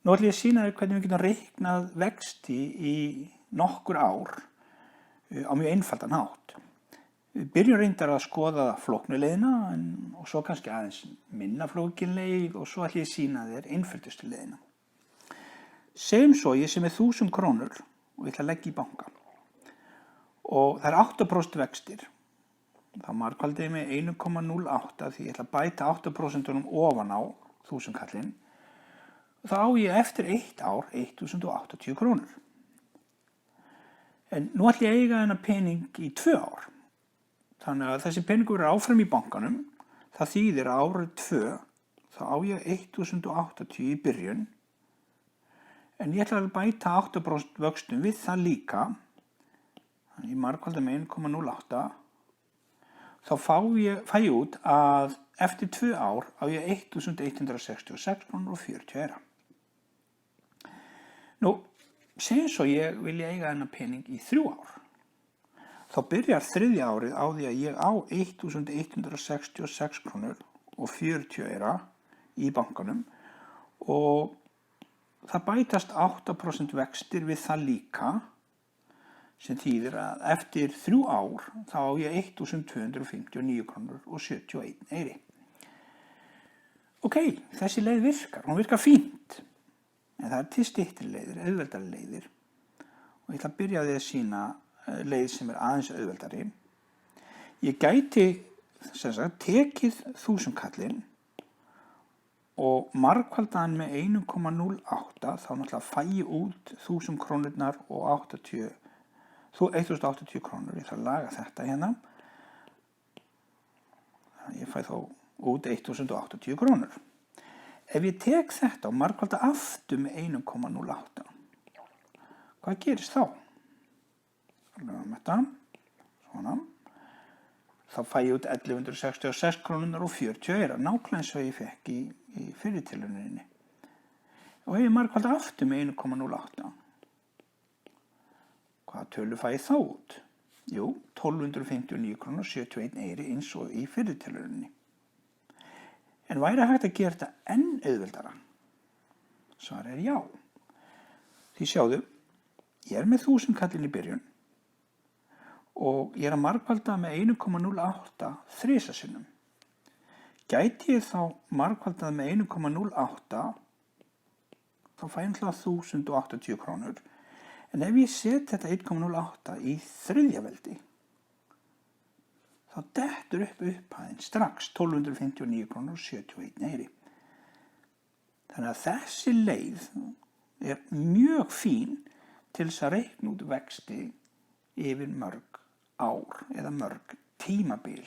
Nú ætlum ég að sýna þér hvernig við getum reiknað vexti í nokkur ár á mjög einfaldan hátt. Við byrjum reyndar að skoða flóknuleiðina og svo kannski aðeins minna flókin leið og svo ætlum ég að sýna þér einföldustu leiðina. Segjum svo ég sé með 1000 krónur og ég ætla að leggja í banka og það er 8% vextir. Þá margfaldi ég með 1,08 því ég ætla að bæta 8% ofan á 1000 kallinn. Þá á ég eftir 1 ár 1080 krónur. En nú ætla ég að eiga þennan pening í 2 ár. Þannig að þessi peningur er áfram í bankanum. Það þýðir að árið 2 þá á ég 1080 í byrjun. En ég ætla að bæta 8% vöxtum við það líka. Þannig ég margfaldi með 1,08. Þá fæ ég út að eftir 2 ár á ég 1166 krónur og 40 aura. Nú, segjum svo ég vilja eiga þennan pening í 3 ár. Þá byrjar 3. árið á því að ég á 1166 krónur og 40 aura í bankanum og það bætast 8% vextir við það líka sem þýðir að eftir 3 ár þá á ég 1259 krónur og 71 aura. Ok, þessi leið virkar, hún virkar fínt. En það er til styttri leiðir, auðveldari leiðir. Og ég ætla að byrja á því að sýna leið sem er aðeins auðveldari. Ég gæti tekið 1000 kallinn og margfaldan með 1,08 þá náttúrulega fæ ég út 1000 krónurnar og 1080 krónur. Ég ætla að laga þetta hérna. Ég fæ þá út 1080 krónur. Ef ég tek þetta og margfalda aftur með 1,08, hvað gerist þá? Svona. Þá fæ ég út 1166 krónur og 40 aura, nákvæmlega eins og ég fekk í fyrri tilrauninni. Og ef ég margfalda aftur með 1,08, hvaða tölu fæ ég þá út? Jú, 1259 krónur og 71 aura eins og í fyrri tilrauninni. En væri hægt að gera þetta enn auðveldara? Svar er já. Því sjáðu, ég er með 1000 kallinn í byrjun og ég er að margfalda með 1,08 þrisvar sinnum. Gæti ég þá margfaldað með 1,08 þá fæ ég 1080 krónur. En ef ég set þetta 1,08 í þriðja veldi þá dettur upp upphæðin strax 1259 krónur og 71 aura. Þannig að þessi leið er mjög fín til þess að reikna út vexti yfir mörg ár eða mörg tímabil.